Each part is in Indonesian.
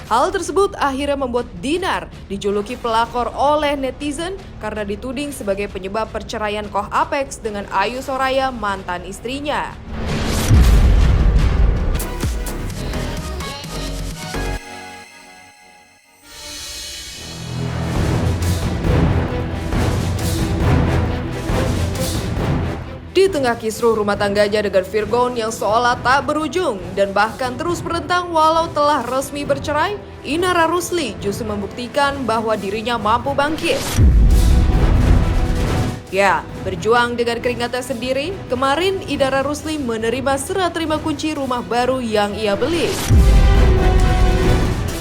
Hal tersebut akhirnya membuat Dinar dijuluki pelakor oleh netizen karena dituding sebagai penyebab perceraian Koh Apex dengan Ayu Soraya, mantan istrinya. Di tengah kisruh rumah tangganya dengan Virgon yang seolah tak berujung dan bahkan terus bertentang walau telah resmi bercerai, Inara Rusli justru membuktikan bahwa dirinya mampu bangkit. Ya, berjuang dengan keringatnya sendiri, kemarin Inara Rusli menerima serah terima kunci rumah baru yang ia beli.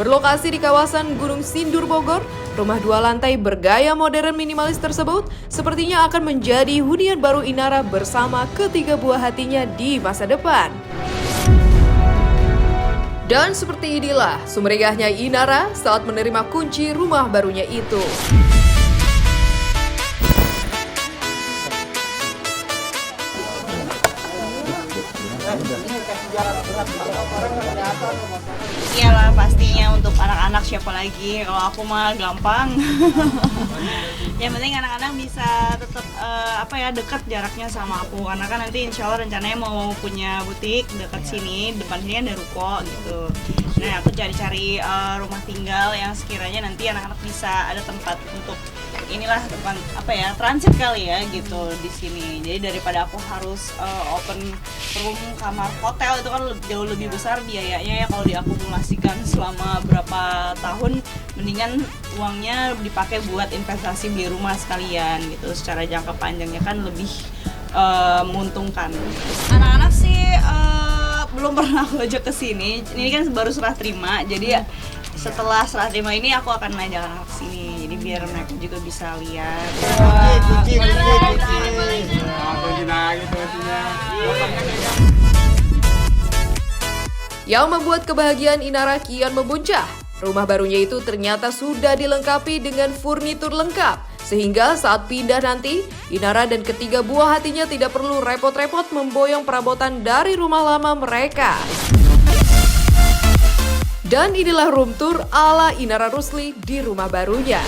Berlokasi di kawasan Gunung Sindur, Bogor, rumah 2 lantai bergaya modern minimalis tersebut sepertinya akan menjadi hunian baru Inara bersama ketiga buah hatinya di masa depan. Dan seperti inilah sumringahnya Inara saat menerima kunci rumah barunya itu. Iyalah pastinya untuk anak-anak siapa lagi, kalau aku mah gampang. Yang penting anak-anak bisa tetap dekat jaraknya sama aku, karena kan nanti insya Allah rencananya mau punya butik dekat sini, depan sini ada ruko gitu. Nah aku cari-cari rumah tinggal yang sekiranya nanti anak-anak bisa ada tempat untuk inilah tempat transit kali ya gitu di sini. Jadi daripada aku harus open room kamar hotel itu kan jauh lebih besar biayanya ya kalau diakumulasikan selama berapa tahun, mendingan uangnya dipakai buat investasi beli rumah sekalian gitu, secara jangka panjangnya kan lebih menguntungkan. Anak-anak sih belum pernah aku ajak ke sini. Ini kan baru serah terima, jadi setelah serah terima ini aku akan ngajak anak ke sini. Jadi biar mereka juga bisa lihat. Yang membuat kebahagiaan Inara kian membuncah, rumah barunya itu ternyata sudah dilengkapi dengan furnitur lengkap. Sehingga saat pindah nanti, Inara dan ketiga buah hatinya tidak perlu repot-repot memboyong perabotan dari rumah lama mereka. Dan inilah room tour ala Inara Rusli di rumah barunya.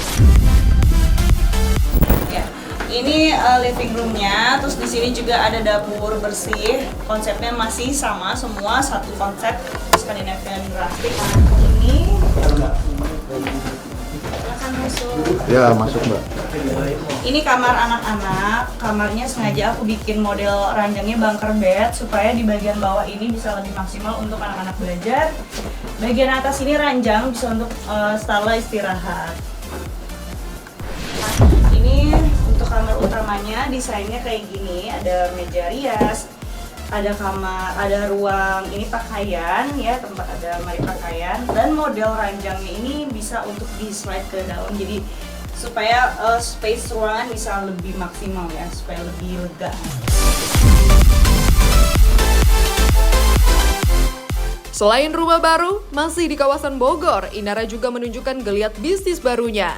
Ya, ini living roomnya, terus di sini juga ada dapur bersih. Konsepnya masih sama, semua satu konsep Scandinavian rustic. Ini silakan masuk. Ya, masuk Mbak. Ini kamar anak-anak. Kamarnya sengaja aku bikin model ranjangnya bunker bed supaya di bagian bawah ini bisa lebih maksimal untuk anak-anak belajar. Bagian atas ini ranjang bisa untuk stala istirahat. Ini untuk kamar utamanya desainnya kayak gini, ada meja rias, ada kamar, ada ruang ini pakaian ya, tempat ada lemari pakaian, dan model ranjangnya ini bisa untuk di slide ke dalam, jadi supaya space ruangan bisa lebih maksimal ya, supaya lebih lega. Selain rumah baru, masih di kawasan Bogor, Inara juga menunjukkan geliat bisnis barunya.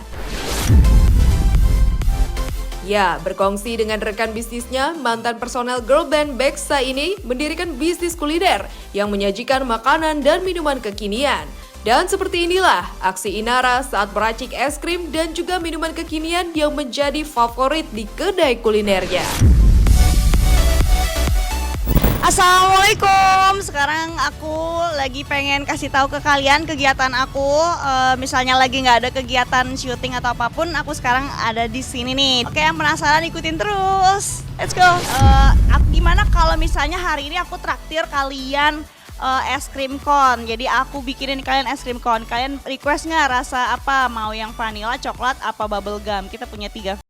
Ya, berkongsi dengan rekan bisnisnya, mantan personel girl band Beksa ini mendirikan bisnis kuliner yang menyajikan makanan dan minuman kekinian. Dan seperti inilah aksi Inara saat meracik es krim dan juga minuman kekinian yang menjadi favorit di kedai kulinernya. Assalamualaikum, sekarang aku lagi pengen kasih tahu ke kalian kegiatan aku. Misalnya lagi nggak ada kegiatan syuting atau apapun, aku sekarang ada di sini nih. Oke, yang penasaran ikutin terus. Let's go. Gimana kalau misalnya hari ini aku traktir kalian es krim cone. Jadi aku bikinin kalian es krim cone. Kalian request nggak rasa apa? Mau yang vanilla, coklat, apa bubble gum? Kita punya 3.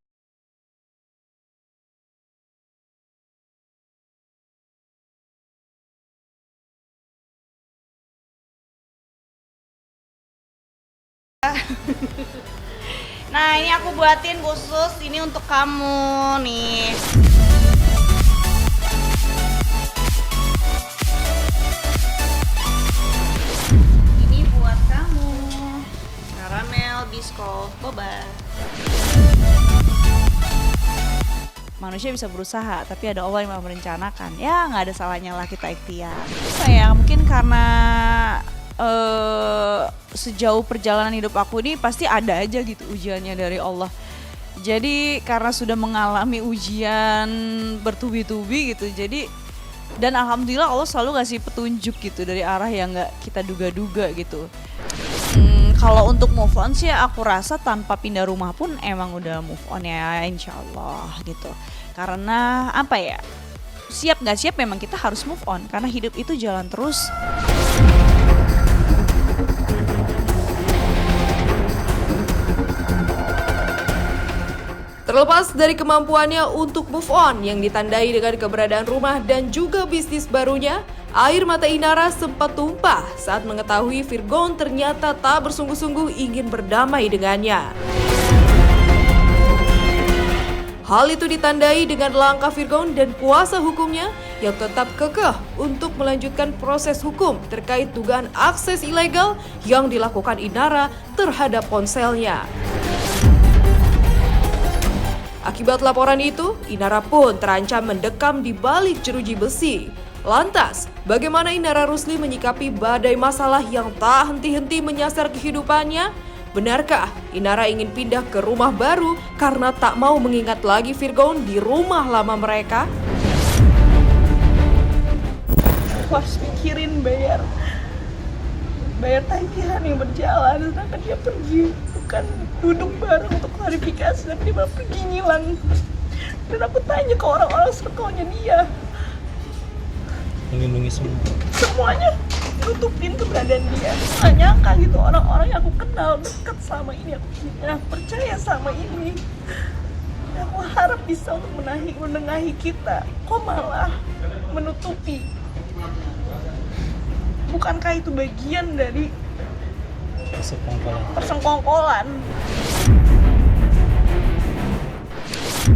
Nah, ini aku buatin khusus ini untuk kamu nih. Ini buat kamu. Karamel bisco boba. Manusia bisa berusaha, tapi ada Allah yang merencanakan. Ya, nggak ada salahnya lah kita ikhtiar. Apa ya, mungkin karena sejauh perjalanan hidup aku ini pasti ada aja gitu ujiannya dari Allah. Jadi karena sudah mengalami ujian bertubi-tubi gitu, jadi dan alhamdulillah Allah selalu ngasih petunjuk gitu dari arah yang nggak kita duga-duga gitu. Kalau untuk move on sih aku rasa tanpa pindah rumah pun emang udah move on ya, insya Allah gitu. Karena apa ya, siap nggak siap memang kita harus move on karena hidup itu jalan terus. Terlepas dari kemampuannya untuk move on yang ditandai dengan keberadaan rumah dan juga bisnis barunya, air mata Inara sempat tumpah saat mengetahui Virgon ternyata tak bersungguh-sungguh ingin berdamai dengannya. Hal itu ditandai dengan langkah Virgon dan kuasa hukumnya yang tetap kekeh untuk melanjutkan proses hukum terkait dugaan akses ilegal yang dilakukan Inara terhadap ponselnya. Akibat laporan itu, Inara pun terancam mendekam di balik jeruji besi. Lantas, bagaimana Inara Rusli menyikapi badai masalah yang tak henti-henti menyasar kehidupannya? Benarkah Inara ingin pindah ke rumah baru karena tak mau mengingat lagi Virgon di rumah lama mereka? Harus mikirin bayar tagihan yang berjalan, sedangkan dia pergi, bukan duduk bareng untuk klarifikasi, dan dia malah pergi ngilang. Dan aku tanya ke orang-orang circle-nya dia, melindungi semuanya nutupin keberadaan dia. Gak nyangka gitu orang-orang yang aku kenal dekat sama ini, aku percaya sama ini, dan aku harap bisa untuk menengahi kita, kok malah menutupi. Bukankah itu bagian dari persekongkolan?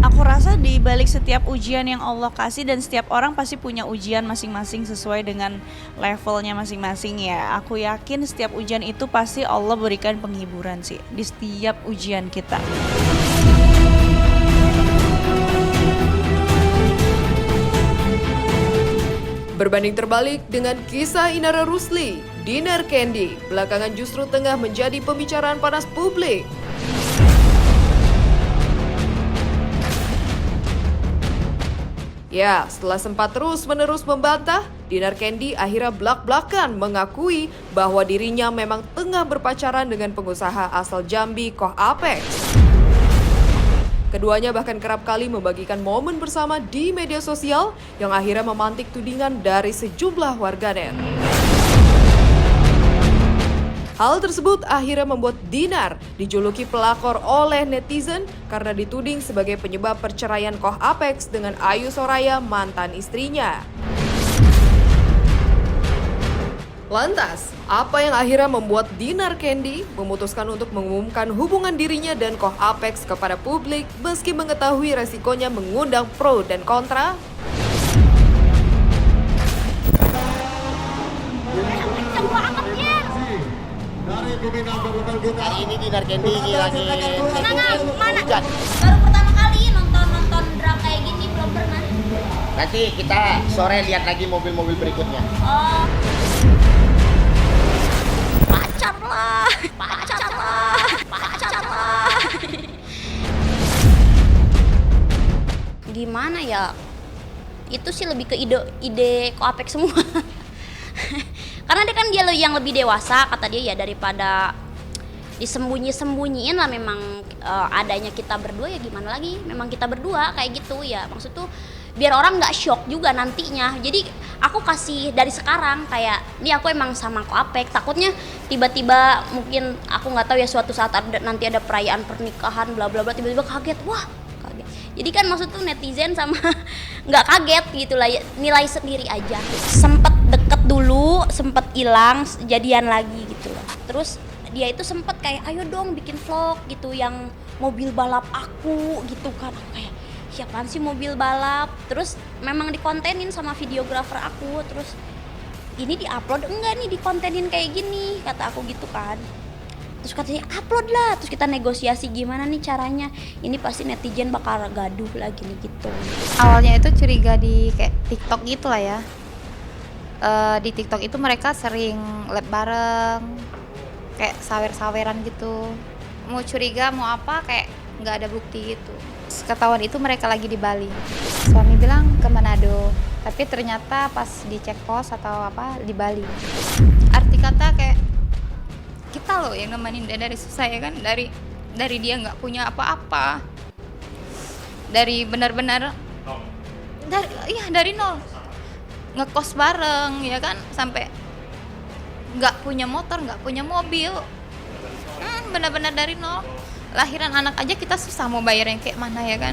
Aku rasa di balik setiap ujian yang Allah kasih, dan setiap orang pasti punya ujian masing-masing sesuai dengan levelnya masing-masing ya. Aku yakin setiap ujian itu pasti Allah berikan penghiburan sih di setiap ujian kita. Berbanding terbalik dengan kisah Inara Rusli, Dinar Candy belakangan justru tengah menjadi pembicaraan panas publik. Ya, setelah sempat terus-menerus membantah, Dinar Candy akhirnya blak-blakan mengakui bahwa dirinya memang tengah berpacaran dengan pengusaha asal Jambi, Koh Apex. Keduanya bahkan kerap kali membagikan momen bersama di media sosial yang akhirnya memantik tudingan dari sejumlah warganet. Hal tersebut akhirnya membuat Dinar dijuluki pelakor oleh netizen karena dituding sebagai penyebab perceraian Koh Apex dengan Ayu Soraya, mantan istrinya. Lantas, apa yang akhirnya membuat Dinar Candy memutuskan untuk mengumumkan hubungan dirinya dan Koh Apex kepada publik meski mengetahui resikonya mengundang pro dan kontra? Hari ini Dinar Candy lagi mana? Baru pertama kali nonton drama kayak gini, belum pernah. nanti kita sore lihat lagi mobil-mobil berikutnya. Oh. Pacar lah. Gimana ya? Itu sih lebih ke ide Koh Apex semua. Karena dia yang lebih dewasa, kata dia, ya daripada disembunyi-sembunyiin lah. Memang adanya kita berdua, ya gimana lagi, memang kita berdua kayak gitu ya. Maksud tuh biar orang nggak shock juga nantinya. Jadi aku kasih dari sekarang kayak, ini aku emang sama Koh Apex. Takutnya tiba-tiba mungkin aku nggak tahu ya, suatu saat nanti ada perayaan pernikahan bla bla bla, tiba-tiba kaget, wah kaget. Jadi kan maksud tuh netizen sama nggak kaget gitu lah, nilai sendiri aja. Sempet deket dulu, sempet hilang, jadian lagi gitu loh. Terus dia itu sempet kayak, ayo dong bikin vlog gitu yang mobil balap aku gitu kan. Aku kayak, siapaan sih mobil balap? Terus memang dikontenin sama videografer aku. Terus ini diupload enggak nih, dikontenin kayak gini, kata aku gitu kan. Terus katanya upload lah. Terus kita negosiasi gimana nih caranya. Ini pasti netizen bakal gaduh lagi nih gitu. Awalnya itu curiga di kayak TikTok gitu lah ya. Di TikTok itu mereka sering lab bareng. kayak sawer-saweran gitu, mau curiga mau apa kayak nggak ada bukti gitu. Ketahuan itu mereka lagi di Bali, suami bilang ke Manado, tapi ternyata pas dicek pos atau apa di Bali. Arti kata kayak kita loh yang nemenin dia dari susah ya kan, dari dia nggak punya apa-apa, dari benar-benar dari nol, ngekos bareng ya kan, sampai nggak punya motor, nggak punya mobil, benar-benar dari nol. Lahiran anak aja kita susah mau bayar yang kayak mana ya kan.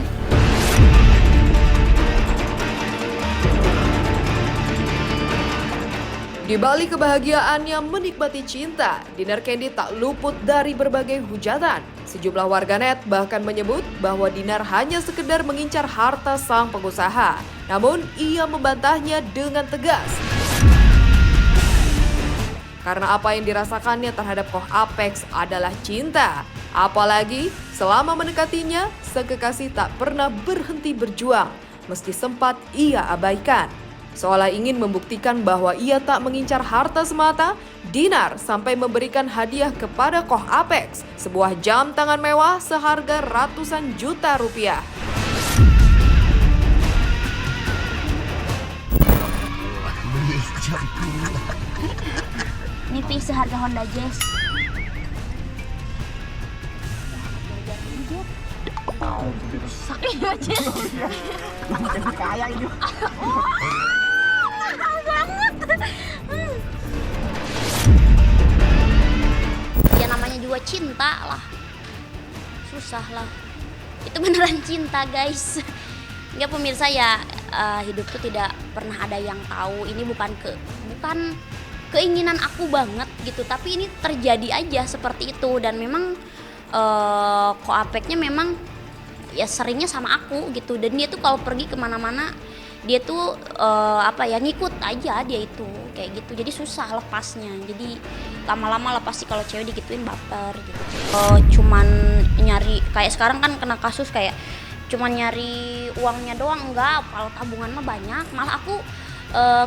Di balik kebahagiaannya menikmati cinta, Dinar Candy tak luput dari berbagai hujatan. Sejumlah warganet bahkan menyebut bahwa Dinar hanya sekedar mengincar harta sang pengusaha. Namun ia membantahnya dengan tegas. Karena apa yang dirasakannya terhadap Koh Apex adalah cinta. Apalagi selama mendekatinya, sang kekasih tak pernah berhenti berjuang, meski sempat ia abaikan. Seolah ingin membuktikan bahwa ia tak mengincar harta semata, Dinar sampai memberikan hadiah kepada Koh Apex, sebuah jam tangan mewah seharga ratusan juta rupiah. Ini pi seharga Honda Jazz. Sakit aja. Kaya ini. Ya namanya juga cinta lah. Susah lah. Itu beneran cinta guys. Enggak pemirsa ya, hidup tuh tidak pernah ada yang tahu. Ini bukan keinginan aku banget gitu, tapi ini terjadi aja seperti itu. Dan memang Koh Apeknya memang ya seringnya sama aku gitu, dan dia tuh kalau pergi kemana-mana dia tuh ngikut aja dia itu kayak gitu, jadi susah lepasnya. Jadi lama-lama lah pasti kalau cewek digituin baper gitu. Cuman nyari kayak sekarang kan kena kasus kayak cuman nyari uangnya doang, enggak, kalau tabungan mah banyak. Malah aku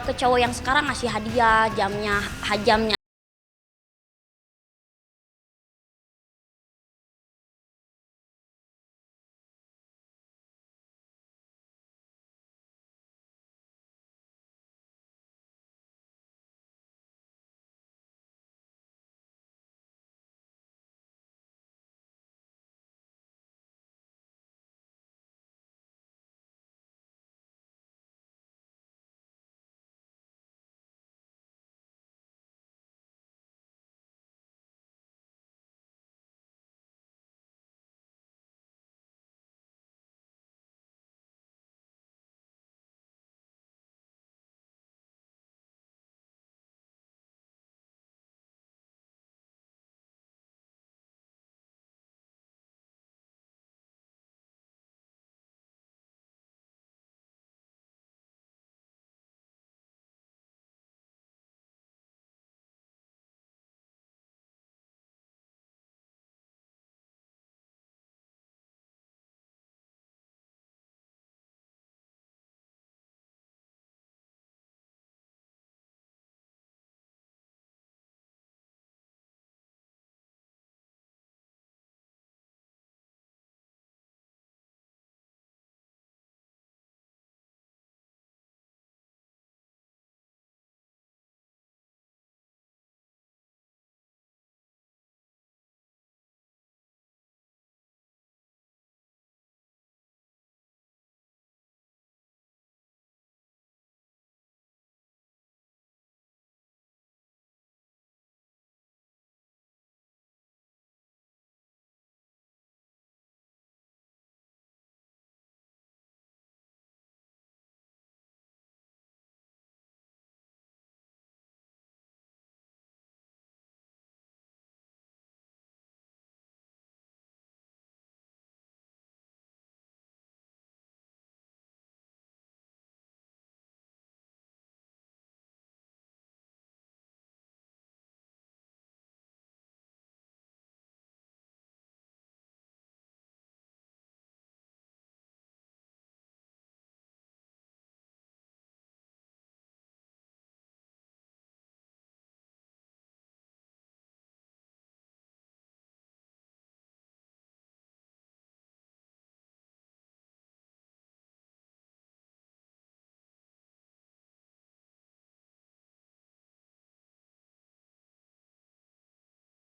ke cowok yang sekarang ngasih hadiah, jamnya